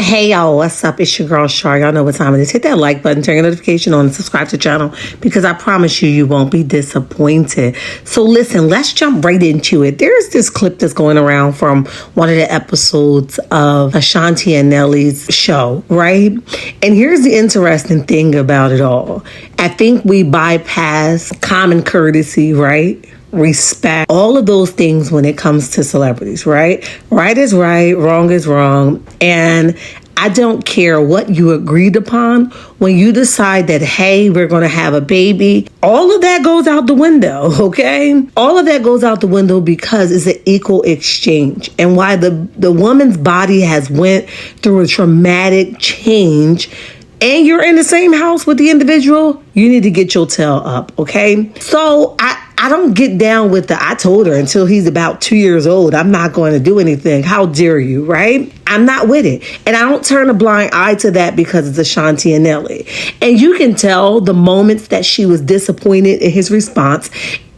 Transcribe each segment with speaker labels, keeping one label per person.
Speaker 1: Hey y'all, what's up? It's your girl Shar. Y'all know what time it is. Hit that like button, turn your notification on, and subscribe to the channel because I promise you, you won't be disappointed. So listen, let's jump right into it. There's this clip that's going around from one of the episodes of Ashanti and Nelly's show, right? And here's the interesting thing about it all. I think we bypass common courtesy, right? Respect, all of those things when it comes to celebrities, right? Right is right, wrong is wrong. And I don't care what you agreed upon. When you decide that, hey, we're going to have a baby, all of that goes out the window, okay? All of that goes out the window because it's an equal exchange. And why the woman's body has went through a traumatic change and you're in the same house with the individual, you need to get your tail up, okay? So I don't get down with I told her until he's about 2 years old, I'm not going to do anything. How dare you, right? I'm not with it. And I don't turn a blind eye to that because it's Ashanti and Nelly. And you can tell the moments that she was disappointed in his response.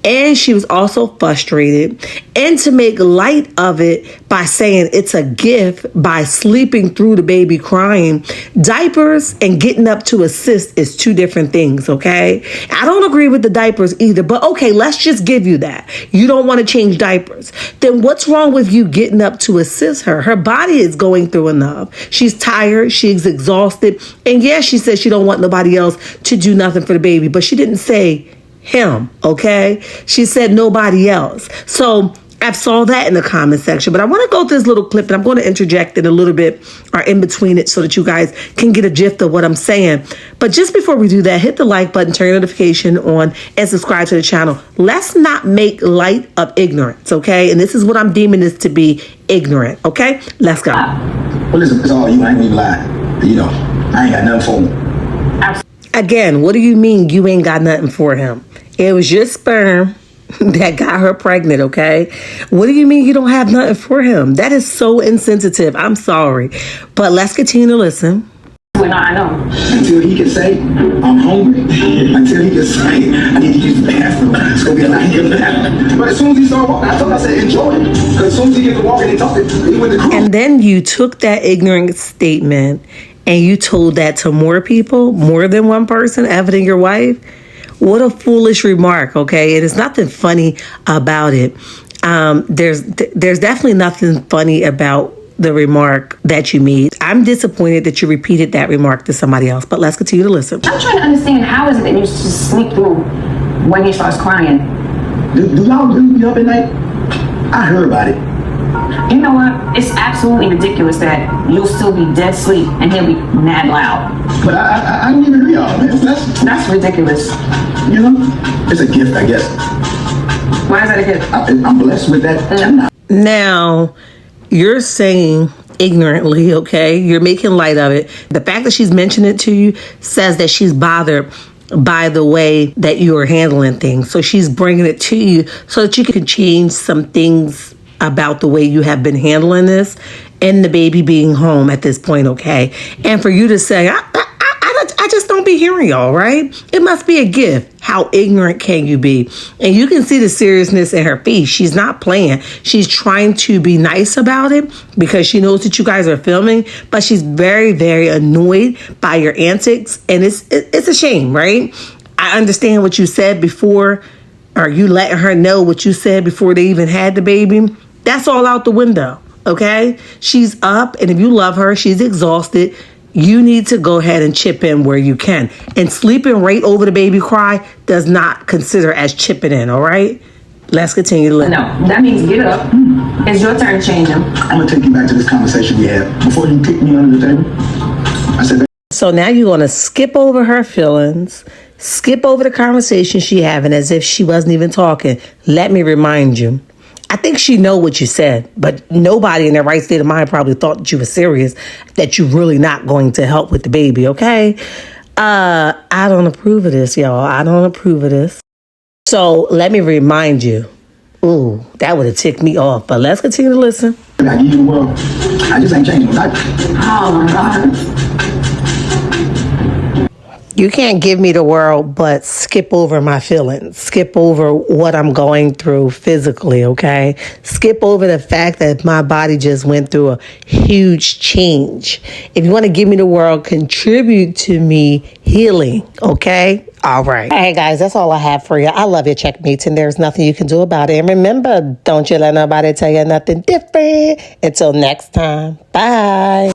Speaker 1: And she was also frustrated. And to make light of it by saying it's a gift by sleeping through the baby crying, diapers and getting up to assist is two different things, okay? I don't agree with the diapers either, but okay, let's just give you that. You don't want to change diapers. Then what's wrong with you getting up to assist her? Her body is going through enough. She's tired. She's exhausted. And yes, she said she don't want nobody else to do nothing for the baby, but she didn't say him, okay? She said nobody else. So I saw that in the comment section, but I want to go through this little clip and I'm going to interject it a little bit or in between it so that you guys can get a gist of what I'm saying. But just before we do that, hit the like button, turn your notification on, and subscribe to the channel. Let's not make light of ignorance, okay? And this is what I'm deeming this to be, ignorant, okay? Let's go.
Speaker 2: Well, listen, it's all you. I ain't even lying. You know, I ain't got nothing for him.
Speaker 1: Again, what do you mean you ain't got nothing for him? It was your sperm that got her pregnant, okay? What do you mean you don't have nothing for him? That is so insensitive. I'm sorry. But let's continue to listen.
Speaker 3: Well, no, I know.
Speaker 2: Until he can say, I'm hungry. Until he can say, I need to use the bathroom. It's going to be a lot here in the bathroom. But as soon as he started walking, I said, enjoy it. Because as soon as he get to walking and talking, he went to cruise.
Speaker 1: And then you took that ignorant statement and you told that to more people, more than one person, other than your wife. What a foolish remark, okay? And there's nothing funny about it. There's definitely nothing funny about the remark that you made. I'm disappointed that you repeated that remark to somebody else, but let's continue to listen.
Speaker 3: I'm trying to understand, how is it that you just sleep through when he starts crying?
Speaker 2: Do y'all be up at night? I heard about it.
Speaker 3: You know what? It's absolutely ridiculous that you'll still be dead asleep and he'll be mad loud.
Speaker 2: But I don't even agree, y'all, man.
Speaker 3: That's ridiculous.
Speaker 2: You know, it's a gift, I guess.
Speaker 3: Why is that a gift?
Speaker 2: I'm blessed with that.
Speaker 1: Now, you're saying ignorantly, okay? You're making light of it. The fact that she's mentioned it to you says that she's bothered by the way that you are handling things. So she's bringing it to you so that you can change some things about the way you have been handling this and the baby being home at this point, okay? And for you to say, I just don't be hearing y'all, right? It must be a gift. How ignorant can you be? And you can see the seriousness in her face. She's not playing. She's trying to be nice about it because she knows that you guys are filming, but she's very, very annoyed by your antics. And it's a shame, right? I understand what you said before, or you letting her know what you said before they even had the baby. That's all out the window, okay? She's up, and if you love her, she's exhausted. You need to go ahead and chip in where you can. And sleeping right over the baby cry does not consider as chipping in, all right? Let's continue to listen.
Speaker 3: No, that means get up. It's your turn to change him.
Speaker 2: I'm going to take you back to this conversation we had before you kicked me under the table. I said,
Speaker 1: so now you're going to skip over her feelings, skip over the conversation she having as if she wasn't even talking. Let me remind you. I think she know what you said, but nobody in their right state of mind probably thought that you were serious, that you're really not going to help with the baby, okay? I don't approve of this, y'all. I don't approve of this. So let me remind you. Ooh, that would have ticked me off, but let's continue to listen.
Speaker 2: I give you the world. I just ain't changing.
Speaker 3: Oh, my God.
Speaker 1: You can't give me the world, but skip over my feelings. Skip over what I'm going through physically, okay? Skip over the fact that my body just went through a huge change. If you want to give me the world, contribute to me healing, okay? All right. Hey, guys, that's all I have for you. I love your checkmates, and there's nothing you can do about it. And remember, don't you let nobody tell you nothing different. Until next time. Bye.